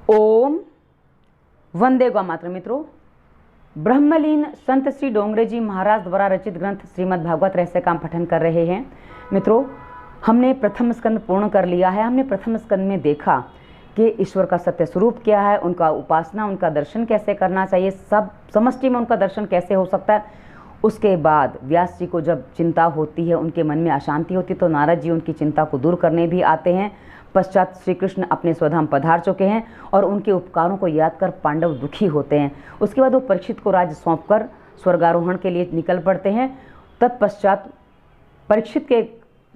ओम वंदे गौ मातरम। मित्रों, ब्रह्मलीन संत श्री डोंगरे जी महाराज द्वारा रचित ग्रंथ श्रीमद् भागवत रहस्य का हम पठन कर रहे हैं। मित्रों, हमने प्रथम स्कंद पूर्ण कर लिया है। हमने प्रथम स्कंद में देखा कि ईश्वर का सत्य स्वरूप क्या है, उनका उपासना, उनका दर्शन कैसे करना चाहिए, सब समष्टि में उनका दर्शन कैसे हो सकता है। उसके बाद व्यास जी को जब चिंता होती है, उनके मन में अशांति होती है, तो नारद जी उनकी चिंता को दूर करने भी आते हैं। पश्चात श्री कृष्ण अपने स्वधाम पधार चुके हैं और उनके उपकारों को याद कर पांडव दुखी होते हैं। उसके बाद वो परीक्षित को राज्य सौंपकर स्वर्गारोहण के लिए निकल पड़ते हैं। तत्पश्चात परीक्षित के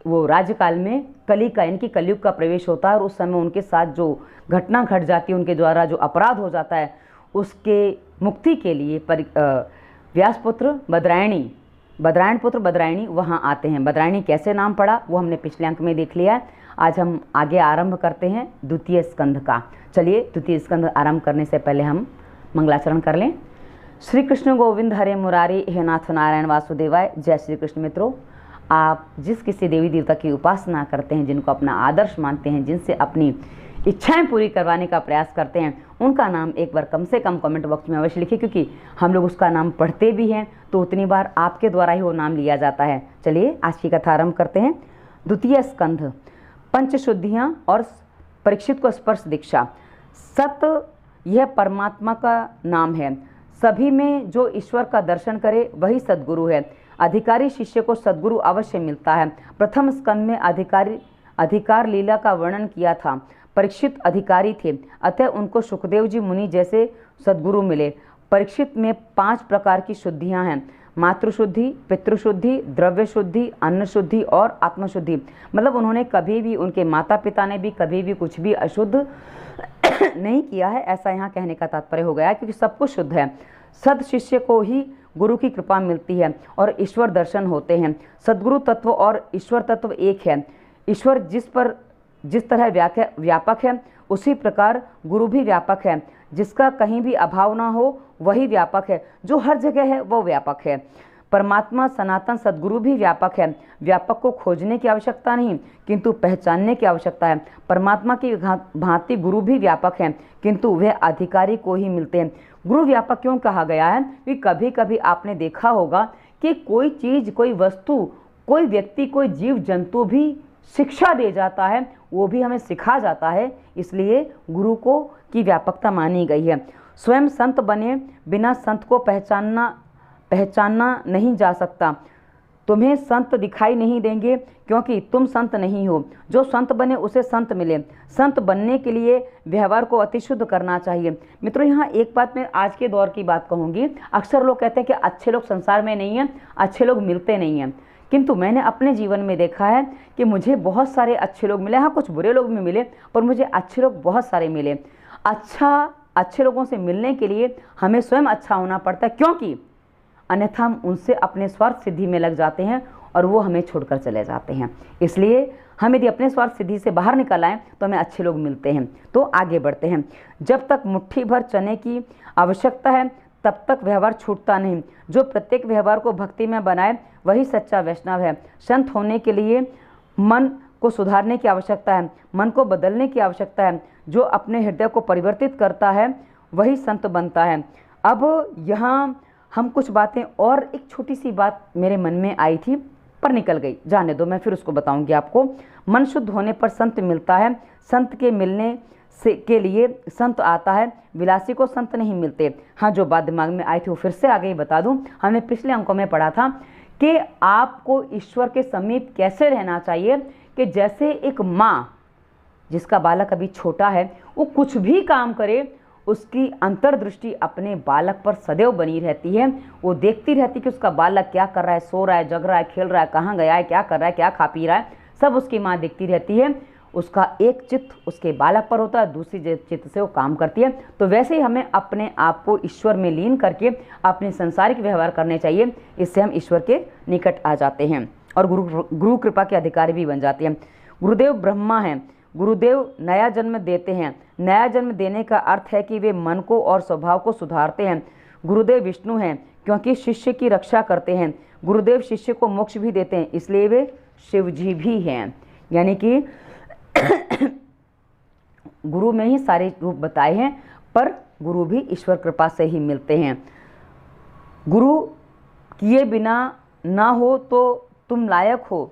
वो राज्यकाल में कली का यानी कि कलयुग का प्रवेश होता है और उस समय उनके साथ जो घटना घट जाती है, उनके द्वारा जो अपराध हो जाता है, उसके मुक्ति के लिए व्यासपुत्र बदरायण पुत्र बदरायणी वहाँ आते हैं। बदरायणी कैसे नाम पड़ा वो हमने पिछले अंक में देख लिया है। आज हम आगे आरंभ करते हैं द्वितीय स्कंध का। चलिए, द्वितीय स्कंध आरंभ करने से पहले हम मंगलाचरण कर लें। श्री कृष्ण गोविंद हरे मुरारी, हे नाथ नारायण वासुदेवाय। जय श्री कृष्ण। मित्रों, आप जिस किसी देवी देवता की उपासना करते हैं, जिनको अपना आदर्श मानते हैं, जिनसे अपनी इच्छाएं पूरी करवाने का प्रयास करते हैं, उनका नाम एक बार कम से कम कमेंट बॉक्स में अवश्य लिखिए, क्योंकि हम लोग उसका नाम पढ़ते भी हैं तो उतनी बार आपके द्वारा ही वो नाम लिया जाता है। चलिए, आज की कथा आरंभ करते हैं। द्वितीय स्कंध, पंचशुद्धियाँ और परीक्षित को स्पर्श दीक्षा। सत यह परमात्मा का नाम है। सभी में जो ईश्वर का दर्शन करे वही सद्गुरु है। अधिकारी शिष्य को सद्गुरु अवश्य मिलता है। प्रथम स्कंद में अधिकार लीला का वर्णन किया था। परीक्षित अधिकारी थे, अतः उनको सुखदेव जी मुनि जैसे सद्गुरु मिले। परीक्षित में 5 प्रकार की शुद्धियां हैं: मातृशुद्धि, पितृशुद्धि, द्रव्य शुद्धि, अन्न शुद्धि और आत्मशुद्धि। मतलब उन्होंने कभी भी, उनके माता पिता ने भी कभी भी कुछ भी अशुद्ध नहीं किया है, ऐसा यहाँ कहने का तात्पर्य हो गया, क्योंकि सब कुछ शुद्ध है। सद शिष्य को ही गुरु की कृपा मिलती है और ईश्वर दर्शन होते हैं। सद्गुरु तत्व और ईश्वर तत्व एक है। ईश्वर जिस तरह व्यापक है, उसी प्रकार गुरु भी व्यापक है। जिसका कहीं भी अभाव ना हो वही व्यापक है। जो हर जगह है वो व्यापक है। परमात्मा सनातन सद्गुरु भी व्यापक है। व्यापक को खोजने की आवश्यकता नहीं, किंतु पहचानने की आवश्यकता है। परमात्मा की भांति गुरु भी व्यापक है, किंतु वह अधिकारी को ही मिलते हैं। गुरु व्यापक क्यों कहा गया है? कि कभी कभी आपने देखा होगा कि कोई चीज़, कोई वस्तु, कोई व्यक्ति, कोई जीव जंतु भी शिक्षा दे जाता है, वो भी हमें सिखा जाता है। इसलिए गुरु को की व्यापकता मानी गई है। स्वयं संत बने बिना संत को पहचानना नहीं जा सकता। तुम्हें संत दिखाई नहीं देंगे क्योंकि तुम संत नहीं हो। जो संत बने उसे संत मिले। संत बनने के लिए व्यवहार को अतिशुद्ध करना चाहिए। मित्रों, यहाँ एक बात मैं आज के दौर की बात कहूँगी। अक्सर लोग कहते हैं कि अच्छे लोग संसार में नहीं हैं, अच्छे लोग मिलते नहीं हैं, किंतु मैंने अपने जीवन में देखा है कि मुझे बहुत सारे अच्छे लोग मिले। हाँ, कुछ बुरे लोग भी मिले, पर मुझे अच्छे लोग बहुत सारे मिले। अच्छे लोगों से मिलने के लिए हमें स्वयं अच्छा होना पड़ता है, क्योंकि अन्यथा हम उनसे अपने स्वार्थ सिद्धि में लग जाते हैं और वो हमें छोड़कर चले जाते हैं। इसलिए हम यदि अपने स्वार्थ सिद्धि से बाहर निकल आएँ तो हमें अच्छे लोग मिलते हैं। तो आगे बढ़ते हैं। जब तक मुट्ठी भर चने की आवश्यकता है तब तक व्यवहार छूटता नहीं। जो प्रत्येक व्यवहार को भक्ति में बनाए वही सच्चा वैष्णव है। संत होने के लिए मन को सुधारने की आवश्यकता है, मन को बदलने की आवश्यकता है। जो अपने हृदय को परिवर्तित करता है वही संत बनता है। अब यहाँ हम कुछ बातें, और एक छोटी सी बात मेरे मन में आई थी पर निकल गई, जाने दो, मैं फिर उसको बताऊंगी आपको। मन शुद्ध होने पर संत मिलता है। संत के मिलने के लिए संत आता है, विलासी को संत नहीं मिलते। हाँ, जो बात दिमाग में आई थी वो फिर से आगे ही बता दूं। हमने पिछले अंकों में पढ़ा था कि आपको ईश्वर के समीप कैसे रहना चाहिए, कि जैसे एक माँ जिसका बालक अभी छोटा है, वो कुछ भी काम करे, उसकी अंतर्दृष्टि अपने बालक पर सदैव बनी रहती है। वो देखती रहती कि उसका बालक क्या कर रहा है, सो रहा है, जग रहा है, खेल रहा है, कहाँ गया है, क्या कर रहा है, क्या खा पी रहा है, सब उसकी माँ देखती रहती है। उसका एक चित्त उसके बालक पर होता है, दूसरी चित्त से वो काम करती है। तो वैसे ही हमें अपने आप को ईश्वर में लीन करके अपने संसारिक व्यवहार करने चाहिए। इससे हम ईश्वर के निकट आ जाते हैं और गुरु कृपा के अधिकारी भी बन जाते हैं। गुरुदेव ब्रह्मा हैं। गुरुदेव नया जन्म देते हैं। नया जन्म देने का अर्थ है कि वे मन को और स्वभाव को सुधारते हैं। गुरुदेव विष्णु हैं, क्योंकि शिष्य की रक्षा करते हैं। गुरुदेव शिष्य को मोक्ष भी देते हैं, इसलिए वे शिव जी भी हैं। यानी कि गुरु में ही सारे रूप बताए हैं, पर गुरु भी ईश्वर कृपा से ही मिलते हैं। गुरु किए बिना ना हो तो तुम लायक हो,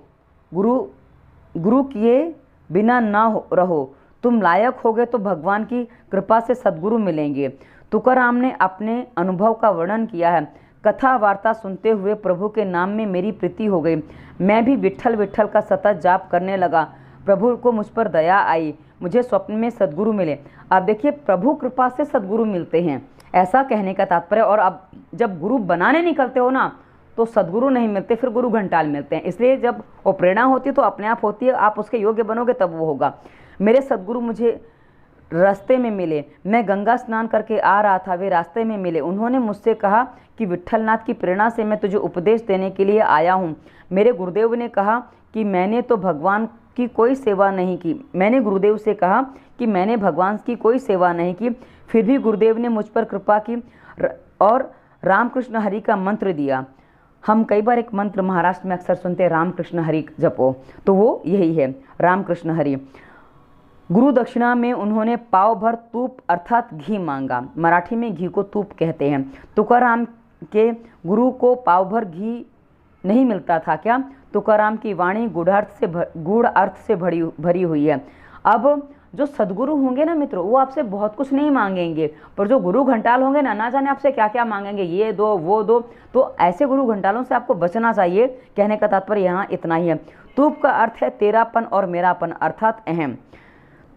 गुरु किए बिना ना रहो, तुम लायक होगे तो भगवान की कृपा से सद्गुरु मिलेंगे। तुकाराम ने अपने अनुभव का वर्णन किया है। कथा वार्ता सुनते हुए प्रभु के नाम में मेरी प्रीति हो गई। मैं भी विठल विठल का सतत जाप करने लगा। प्रभु को मुझ पर दया आई, मुझे स्वप्न में सद्गुरु मिले। अब देखिए, प्रभु कृपा से सद्गुरु मिलते हैं, ऐसा कहने का तात्पर्य। और अब जब गुरु बनाने निकलते हो ना, तो सद्गुरु नहीं मिलते, फिर गुरु घंटाल मिलते हैं। इसलिए जब वो प्रेरणा होती है तो अपने आप होती है, आप उसके योग्य बनोगे तब वो होगा। मेरे सद्गुरु मुझे रास्ते में मिले। मैं गंगा स्नान करके आ रहा था, वे रास्ते में मिले। उन्होंने मुझसे कहा कि विट्ठलनाथ की प्रेरणा से मैं तुझे उपदेश देने के लिए आया हूँ। मेरे गुरुदेव ने कहा कि मैंने तो भगवान की कोई सेवा नहीं की। मैंने गुरुदेव से कहा कि मैंने भगवान की कोई सेवा नहीं की, फिर भी गुरुदेव ने मुझ पर कृपा की और रामकृष्ण हरि का मंत्र दिया। हम कई बार एक मंत्र महाराष्ट्र में अक्सर सुनते हैं, रामकृष्ण हरि जपो, तो वो यही है, रामकृष्ण हरि। गुरु दक्षिणा में उन्होंने पाव भर तूप अर्थात घी मांगा। मराठी में घी को तूप कहते हैं। तुकाराम के गुरु को पाव भर घी नहीं मिलता था क्या? तुकाराम की वाणी गूढ़ अर्थ से भरी हुई है। अब जो सदगुरु होंगे ना मित्रों, वो आपसे बहुत कुछ नहीं मांगेंगे, पर जो गुरु घंटाल होंगे ना जाने आपसे क्या क्या मांगेंगे, ये दो वो दो। तो ऐसे गुरु घंटालों से आपको बचना चाहिए। कहने का तात्पर्य यहाँ इतना ही है। तूप का अर्थ है तेरापन और मेरापन, अर्थात अहम।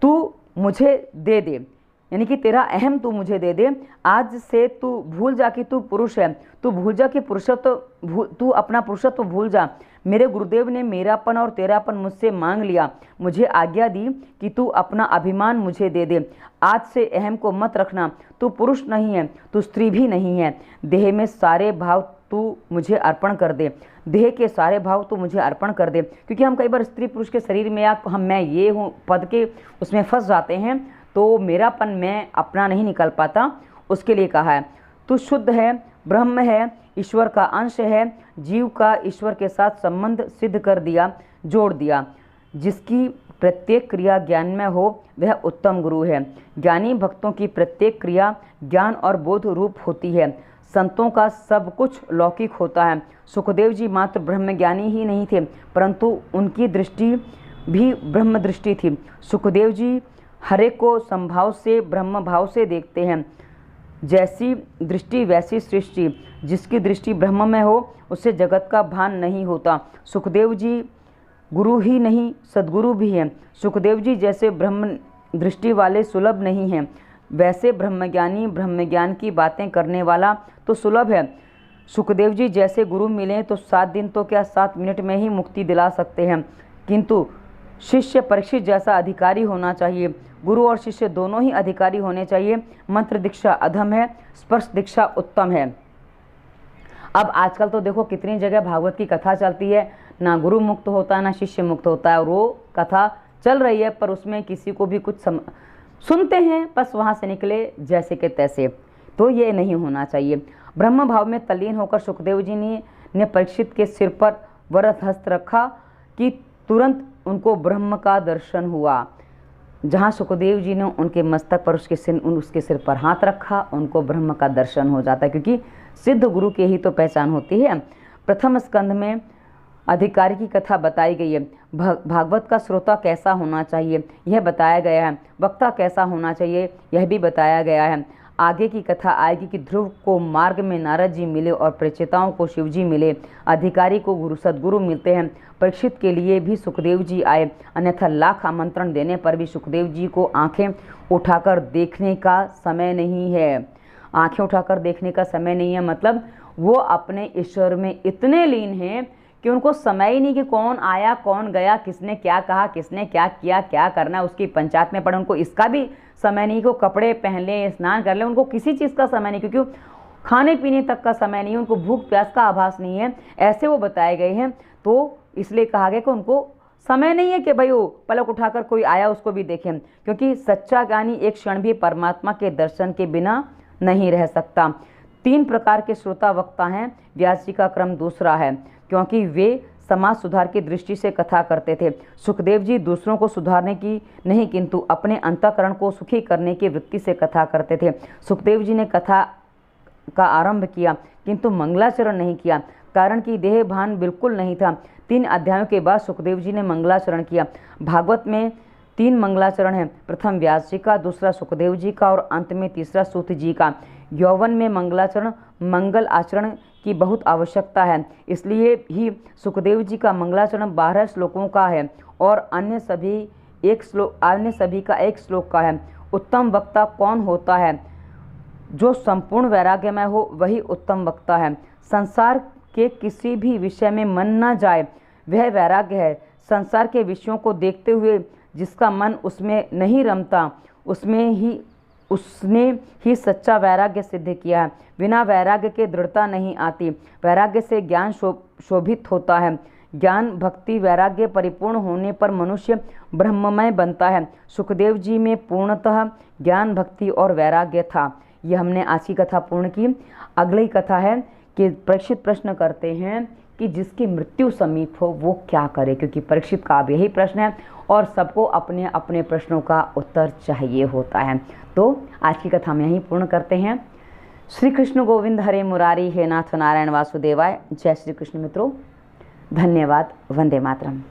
तू मुझे दे दे, यानी कि तेरा अहम तू मुझे दे दे। आज से तू भूल जा कि तू पुरुष है, तू भूल जा कि पुरुषत्व, तू अपना पुरुषत्व भूल जा। मेरे गुरुदेव ने मेरापन और तेरापन मुझसे मांग लिया, मुझे आज्ञा दी कि तू अपना अभिमान मुझे दे दे। आज से अहम को मत रखना। तू पुरुष नहीं है, तू स्त्री भी नहीं है। देह में सारे भाव तू मुझे अर्पण कर दे, देह के सारे भाव तू मुझे अर्पण कर दे। क्योंकि हम कई बार स्त्री पुरुष के शरीर में या मैं ये हूँ पद के उसमें फंस जाते हैं, तो मेरापन मैं अपना नहीं निकल पाता। उसके लिए कहा है तू शुद्ध है, ब्रह्म है, ईश्वर का अंश है। जीव का ईश्वर के साथ संबंध सिद्ध कर दिया, जोड़ दिया। जिसकी प्रत्येक क्रिया ज्ञान में हो वह उत्तम गुरु है। ज्ञानी भक्तों की प्रत्येक क्रिया ज्ञान और बोध रूप होती है। संतों का सब कुछ लौकिक होता है। सुखदेव जी मात्र ब्रह्मज्ञानी ही नहीं थे, परंतु उनकी दृष्टि भी ब्रह्म दृष्टि थी। सुखदेव जी हरे को संभाव से ब्रह्म भाव से देखते हैं। जैसी दृष्टि वैसी सृष्टि। जिसकी दृष्टि ब्रह्म में हो उससे जगत का भान नहीं होता। सुखदेव जी गुरु ही नहीं सद्गुरु भी हैं। सुखदेव जी जैसे ब्रह्म दृष्टि वाले सुलभ नहीं हैं, वैसे ब्रह्मज्ञानी ब्रह्मज्ञान की बातें करने वाला तो सुलभ है। सुखदेव जी जैसे गुरु मिले तो 7 दिन तो क्या 7 मिनट में ही मुक्ति दिला सकते हैं, किंतु शिष्य परीक्षित जैसा अधिकारी होना चाहिए। गुरु और शिष्य दोनों ही अधिकारी होने चाहिए। मंत्र दीक्षा अधम है, स्पर्श दीक्षा उत्तम है। अब आजकल तो देखो कितनी जगह भागवत की कथा चलती है, ना गुरु मुक्त होता है ना शिष्य मुक्त होता है, और वो कथा चल रही है पर उसमें किसी को भी कुछ सुनते हैं, बस वहाँ से निकले जैसे के तैसे। तो ये नहीं होना चाहिए। ब्रह्म भाव में तल्लीन होकर सुखदेव जी ने परीक्षित के सिर पर वरद हस्त रखा कि तुरंत उनको ब्रह्म का दर्शन हुआ। जहाँ सुखदेव जी ने उनके मस्तक पर उसके सिर पर हाथ रखा, उनको ब्रह्म का दर्शन हो जाता है, क्योंकि सिद्ध गुरु की ही तो पहचान होती है। प्रथम स्कंध में अधिकारी की कथा बताई गई है। भागवत का श्रोता कैसा होना चाहिए यह बताया गया है। वक्ता कैसा होना चाहिए यह भी बताया गया है। आगे की कथा आएगी कि ध्रुव को मार्ग में नारद जी मिले और परिचिताओं को शिव जी मिले। अधिकारी को सद्गुरु मिलते हैं। परीक्षित के लिए भी सुखदेव जी आए, अन्यथा लाख आमंत्रण देने पर भी सुखदेव जी को आंखें उठाकर देखने का समय नहीं है। आंखें उठाकर देखने का समय नहीं है मतलब वो अपने ईश्वर में इतने लीन हैं कि उनको समय ही नहीं कि कौन आया कौन गया, किसने क्या कहा, किसने क्या किया, क्या करना है उसकी पंचायत में पड़े। उनको इसका भी समय नहीं कि वो कपड़े पहन लें, स्नान कर लें, उनको किसी चीज़ का समय नहीं, क्योंकि खाने पीने तक का समय नहीं है, उनको भूख प्यास का आभास नहीं है। ऐसे वो बताए गए हैं, तो इसलिए कहा गया कि उनको समय नहीं है कि भाई वो पलक उठाकर कोई आया उसको भी देखें, क्योंकि सच्चा ज्ञानी एक क्षण भी परमात्मा के दर्शन के बिना नहीं रह सकता। 3 प्रकार के श्रोता वक्ता हैं। व्यास जी का क्रम दूसरा है, क्योंकि वे समाज सुधार की दृष्टि से कथा करते थे। सुखदेव जी दूसरों को सुधारने की नहीं किंतु अपने अंतःकरण को सुखी करने की वृत्ति से कथा करते थे। सुखदेव जी ने कथा का आरंभ किया किंतु मंगलाचरण नहीं किया, कारण कि देह भान बिल्कुल नहीं था। 3 अध्यायों के बाद सुखदेव जी ने मंगलाचरण किया। भागवत में 3 मंगलाचरण हैं, प्रथम व्यास जी का, दूसरा सुखदेव जी का और अंत में तीसरा सूत जी का। यौवन में मंगलाचरण मंगल आचरण की बहुत आवश्यकता है, इसलिए ही सुखदेव जी का मंगलाचरण 12 श्लोकों का है और अन्य सभी का एक श्लोक का है। उत्तम वक्ता कौन होता है? जो संपूर्ण वैराग्यमय हो वही उत्तम वक्ता है। संसार के किसी भी विषय में मन न जाए वह वैराग्य है। संसार के विषयों को देखते हुए जिसका मन उसमें नहीं रमता उसने ही सच्चा वैराग्य सिद्ध किया है। बिना वैराग्य के दृढ़ता नहीं आती। वैराग्य से ज्ञान शोभित होता है। ज्ञान भक्ति वैराग्य परिपूर्ण होने पर मनुष्य ब्रह्ममय बनता है। सुखदेव जी में पूर्णतः ज्ञान भक्ति और वैराग्य था। ये हमने आज की कथा पूर्ण की। अगली कथा है कि परीक्षित प्रश्न करते हैं कि जिसकी मृत्यु समीप हो वो क्या करे, क्योंकि परीक्षित का अब यही प्रश्न है और सबको अपने अपने प्रश्नों का उत्तर चाहिए होता है। तो आज की कथा में यहीं पूर्ण करते हैं। श्री कृष्ण गोविंद हरे मुरारी, हे नाथ नारायण वासुदेवाय। जय श्री कृष्ण मित्रों, धन्यवाद। वंदे मातरम।